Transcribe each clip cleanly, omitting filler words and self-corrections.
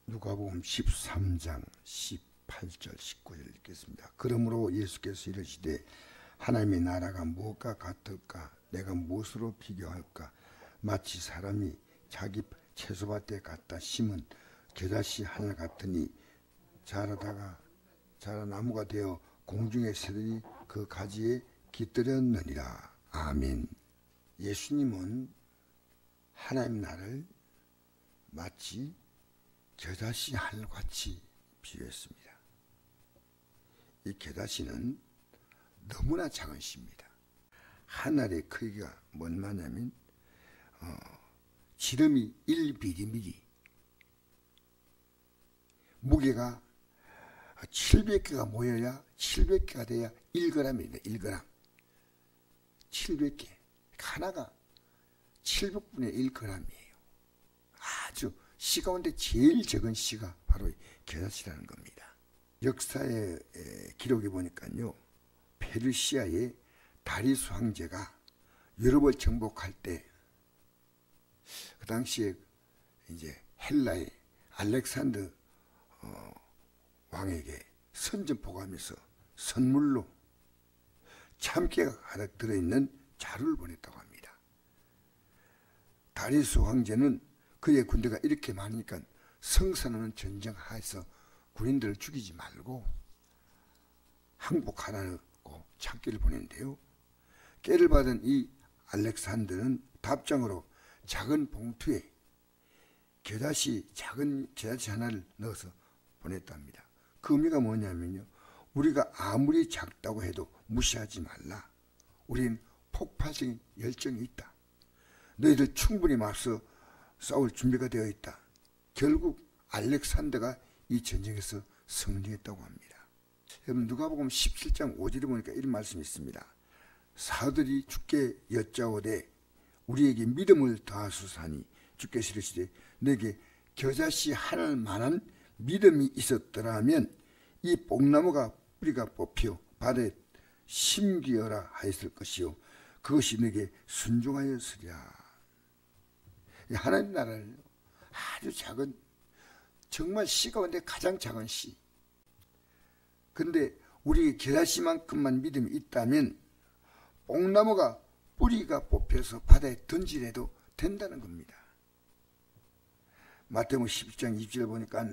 누가복음 13장 18절 19절 읽겠습니다. 그러므로 예수께서 이르시되 하나님의 나라가 무엇과 같을까? 내가 무엇으로 비교할까? 마치 사람이 자기 채소밭에 갖다 심은 겨자씨 하나 같으니 자라다가 자라 나무가 되어 공중의 새들이 그 가지에 깃들였느니라. 아멘. 예수님은 하나님 나라를 마치 겨자씨 하늘같이 비유했습니다. 이 겨자씨는 너무나 작은 씨입니다. 하늘의 크기가 뭔 말이냐면 지름이 1mm, 무게가 700개가 모여야 700개가 돼야 1g입니다. 1g. 700개. 하나가 700분의 1g이에요. 아주 씨 가운데 제일 적은 씨가 바로 겨자씨라는 겁니다. 역사의 기록에 보니까요, 페르시아의 다리수 황제가 유럽을 정복할 때 그 당시에 이제 헬라의 알렉산더 왕에게 선전포고하면서 선물로 참깨가 가득 들어있는 자루를 보냈다고 합니다. 다리수 황제는 그의 군대가 이렇게 많으니까 성사는 전쟁하에서 군인들을 죽이지 말고 항복하라고 참깨를 보냈는데요. 깨를 받은 이 알렉산더는 답장으로 작은 봉투에 작은 겨자씨 하나를 넣어서 보냈답니다. 그 의미가 뭐냐면요, 우리가 아무리 작다고 해도 무시하지 말라. 우리는 폭발적인 열정이 있다. 너희들 충분히 맞서 싸울 준비가 되어 있다. 결국 알렉산더가 이 전쟁에서 승리했다고 합니다. 여러분, 누가복음 17장 5절에 보니까 이런 말씀이 있습니다. 사도들이 주께 여짜오되 우리에게 믿음을 더하소서하니 주께서 이르시되 너에게 겨자씨 하늘만한 믿음이 있었더라면 이 뽕나무가 뿌리가 뽑혀 바다에 심기어라 하였을 것이요 그것이 너에게 순종하였으리라. 하나님 나라를 아주 작은, 정말 씨 가운데 가장 작은 씨. 근데 우리 겨자씨만큼만 믿음이 있다면 뽕나무가 뿌리가 뽑혀서 바다에 던지래도 된다는 겁니다. 마태복음 11장 20절 보니까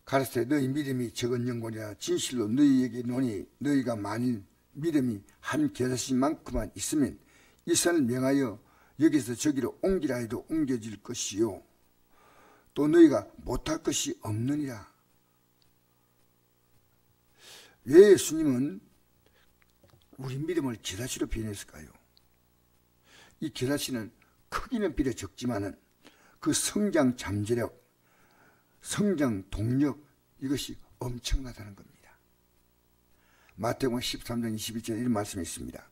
가르치되 너희 믿음이 적은 영혼이라 진실로 너희에게 노니 너희가 만일 믿음이 한 겨자씨만큼만 있으면 이 산을 명하여 여기서 저기로 옮기라 해도 옮겨질 것이요 또 너희가 못할 것이 없느니라. 왜 예수님은 우리 믿음을 겨자씨로 표현했을까요? 이 겨자씨는 크기는 비례 적지만은 그 성장 잠재력, 성장 동력, 이것이 엄청나다는 겁니다. 마태복음 13장 21절에 이런 말씀이 있습니다.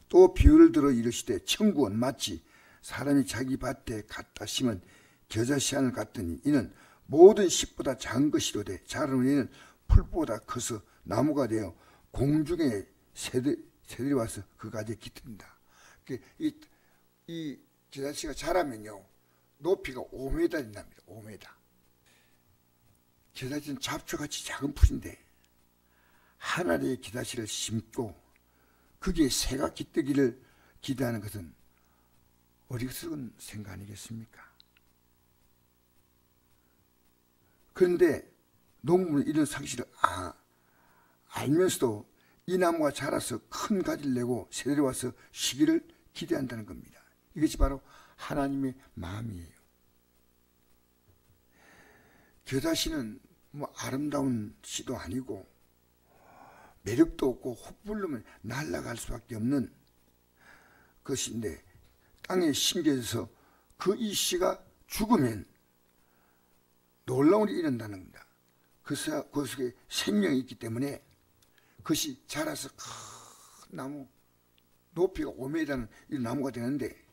또 비유를 들어 이르시되 천국은 마치 사람이 자기 밭에 갖다 심은 겨자씨 하늘 같더니 이는 모든 씨보다 작은 것이로되 자라는 이는 풀보다 커서 나무가 되어 공중에 새들이 와서 그 가지에 깃든다. 이 겨자씨가 자라면요 높이가 5m 된답니다. 5m. 겨자씨는 잡초같이 작은 풀인데 하늘에 겨자씨를 심고 거기에 새가 깃들기를 기대하는 것은 어리석은 생각 아니겠습니까? 그런데 농부는 이런 사실을 알면서도 이 나무가 자라서 큰 가지를 내고 새들이 와서 쉬기를 기대한다는 겁니다. 이것이 바로 하나님의 마음이에요. 겨자씨는 뭐 아름다운 씨도 아니고 매력도 없고 훅 불르면 날아갈 수밖에 없는 것인데 땅에 심겨져서 그 이 씨가 죽으면 놀라운 일이 일어난다는 겁니다. 그 속에 생명이 있기 때문에 그것이 자라서 큰 나무, 높이가 5m라는 이 나무가 되는데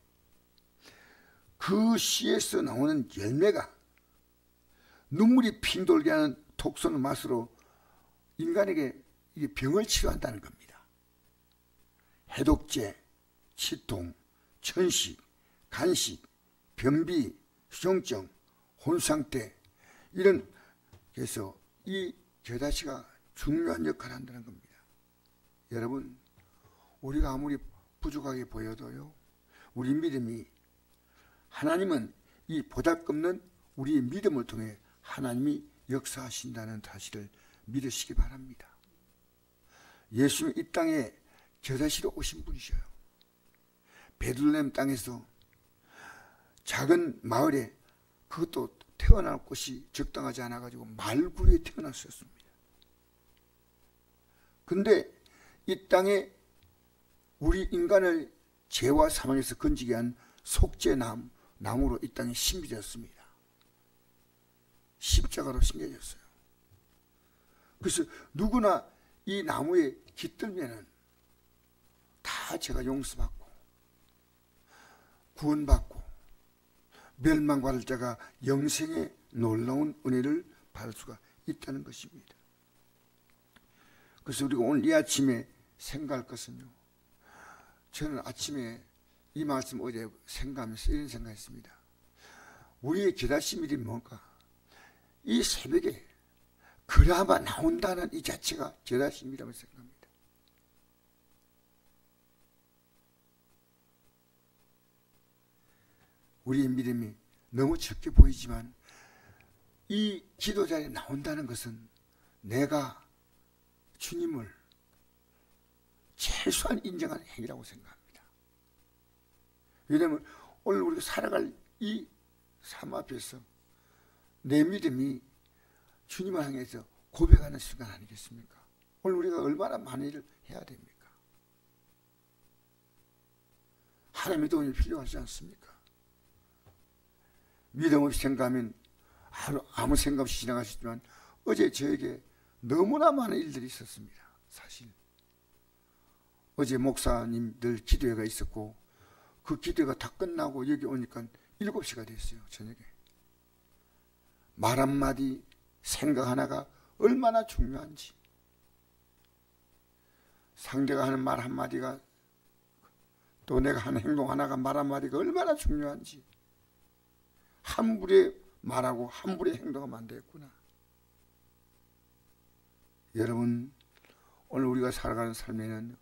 그 씨에서 나오는 열매가 눈물이 핑 돌게 하는 톡 쏘는 맛으로 인간에게 이게 병을 치료한다는 겁니다. 해독제, 치통, 천식, 간식, 변비, 수종증, 혼상태, 이런, 그래서 이 겨자씨가 중요한 역할을 한다는 겁니다. 여러분, 우리가 아무리 부족하게 보여도요, 우리 믿음이, 하나님은 이 보잘것없는 우리의 믿음을 통해 하나님이 역사하신다는 사실을 믿으시기 바랍니다. 예수님이 이 땅에 겨자씨로 오신 분이셔요. 베들레헴 땅에서 작은 마을에, 그것도 태어날 곳이 적당하지 않아가지고 말구리에 태어났었습니다. 근데 이 땅에 우리 인간을 죄와 사망에서 건지게 한 속죄나무로 이 땅에 심겨졌습니다. 십자가로 심겨졌어요. 그래서 누구나 이 나무에 깃들면은 다 죄가 용서받고 구원받고 멸망받을 자가 영생의 놀라운 은혜를 받을 수가 있다는 것입니다. 그래서 우리가 오늘 이 아침에 생각할 것은요, 저는 아침에 이 말씀 어제 생각하면서 이런 생각했습니다. 우리의 겨자씨 믿음이 뭔가? 이 새벽에 그나마 나온다는 이 자체가 겨자씨 믿음을 생각합니다. 우리의 믿음이 너무 적게 보이지만 이 기도 자리에 나온다는 것은 내가 주님을 최소한 인정하는 행위라고 생각합니다. 왜냐하면 오늘 우리가 살아갈 이 삶 앞에서 내 믿음이 주님을 향해서 고백하는 순간 아니겠습니까? 오늘 우리가 얼마나 많은 일을 해야 됩니까? 하나님의 도움이 필요하지 않습니까? 믿음 없이 생각하면 아무 생각 없이 지나가시지만 어제 저에게 너무나 많은 일들이 있었습니다. 사실 어제 목사님들 기도회가 있었고 그 기도회가 다 끝나고 여기 오니까 7시가 됐어요. 저녁에. 말 한마디 생각 하나가 얼마나 중요한지, 상대가 하는 말 한마디가 또 내가 하는 행동 하나가 말 한마디가 얼마나 중요한지, 함부로 말하고 함부로 행동하면 안 되겠구나. 여러분, 오늘 우리가 살아가는 삶에는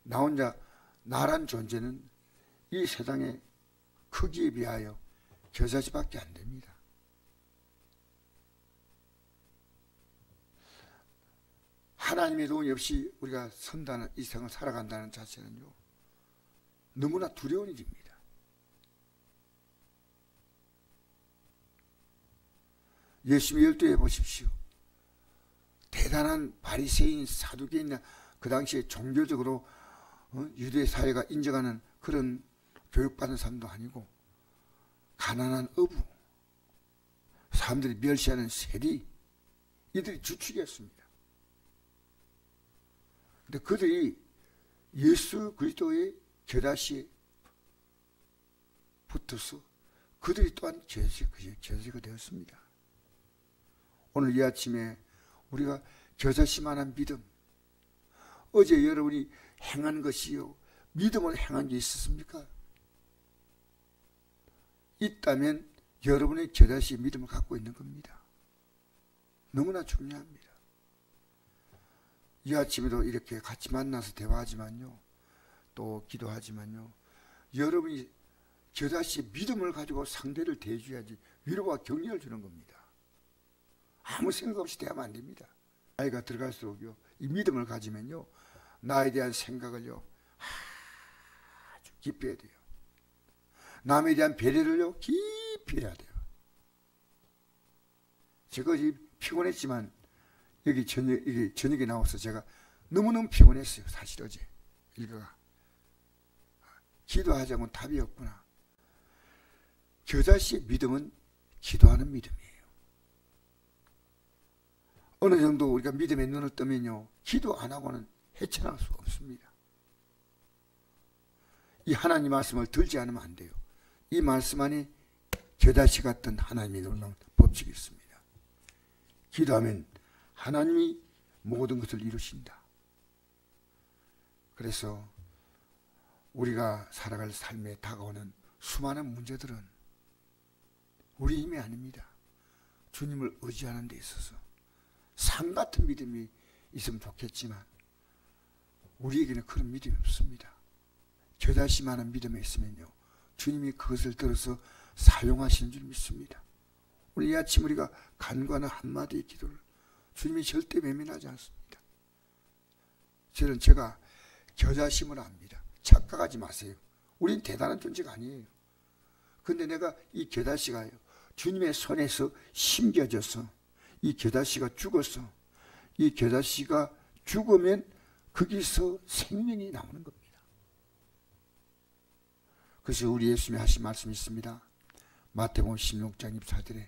나 혼자, 나란 존재는 이 세상의 크기에 비하여 겨자씨밖에 안 됩니다. 하나님의 도움이 없이 우리가 선다는 이 세상을 살아간다는 자체는요, 너무나 두려운 일입니다. 예수님의 12에 보십시오. 대단한 바리새인, 사두개인, 그 당시에 종교적으로 유대 사회가 인정하는 그런 교육받은 사람도 아니고 가난한 어부, 사람들이 멸시하는 세리, 이들이 주축이었습니다. 근데 그들이 예수 그리스도의 겨자씨에 붙어서 그들이 또한 겨자씨가 되었습니다. 오늘 이 아침에 우리가 겨자씨만한 믿음, 어제 여러분이 행한 것이요, 믿음을 행한 게 있었습니까? 있다면 여러분의 겨자씨 믿음을 갖고 있는 겁니다. 너무나 중요합니다. 이 아침에도 이렇게 같이 만나서 대화하지만요, 또 기도하지만요, 여러분이 겨자씨 믿음을 가지고 상대를 대해줘야지 위로와 격려를 주는 겁니다. 아무 생각 없이 대하면 안 됩니다. 나이가 들어갈수록요, 이 믿음을 가지면요, 나에 대한 생각을요, 아주 깊이 해야 돼요. 남에 대한 배려를요, 깊이 해야 돼요. 제가 피곤했지만 여기 저녁에 나와서 제가 너무너무 피곤했어요. 사실 어제 일가가 기도하자고는 답이 없구나. 겨자씨의 믿음은 기도하는 믿음이에요. 어느 정도 우리가 믿음의 눈을 뜨면요, 기도 안 하고는 헤쳐나갈 수 없습니다. 이 하나님 말씀을 들지 않으면 안 돼요. 이 말씀 안에 겨자씨 같은 하나님의 놀라운 법칙이 있습니다. 기도하면 하나님이 모든 것을 이루신다. 그래서 우리가 살아갈 삶에 다가오는 수많은 문제들은 우리 힘이 아닙니다. 주님을 의지하는 데 있어서 산 같은 믿음이 있으면 좋겠지만 우리에게는 그런 믿음이 없습니다. 겨자씨만한 믿음이 있으면요, 주님이 그것을 들어서 사용하시는 줄 믿습니다. 오늘 이 아침 우리가 간과하는 한마디의 기도를 주님이 절대 외면하지 않습니다. 저는 제가 겨자심을 압니다. 착각하지 마세요. 우린 대단한 존재가 아니에요. 근데 내가 이 겨자씨가요, 주님의 손에서 심겨져서 이 겨자씨가 죽어서 이 겨자씨가 죽으면 거기서 생명이 나오는 겁니다. 그래서 우리 예수님이 하신 말씀이 있습니다. 마태복음 16장 24절에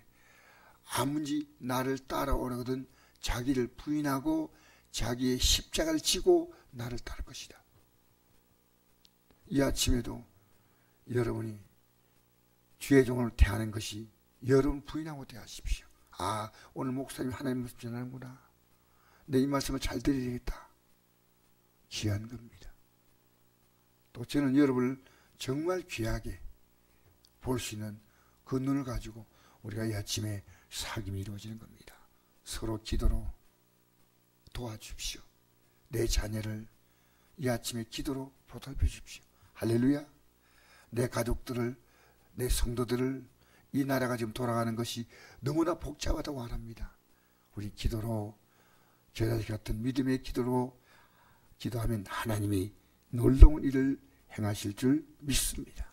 아무지 나를 따라오려거든 자기를 부인하고 자기의 십자가를 지고 나를 따를 것이다. 이 아침에도 여러분이 주의 종을 대하는 것이 여러분 부인하고 대하십시오. 아, 오늘 목사님 하나님 말씀 전하는구나. 내 이 말씀을 잘 들으려겠다. 귀한 겁니다. 또 저는 여러분을 정말 귀하게 볼 수 있는 그 눈을 가지고 우리가 이 아침에 사귐이 이루어지는 겁니다. 서로 기도로 도와주십시오. 내 자녀를 이 아침에 기도로 보살펴 주십시오. 할렐루야. 내 가족들을, 내 성도들을, 이 나라가 지금 돌아가는 것이 너무나 복잡하다고 말합니다. 우리 기도로, 겨자씨 같은 믿음의 기도로 기도하면 하나님이 놀라운 일을 행하실 줄 믿습니다.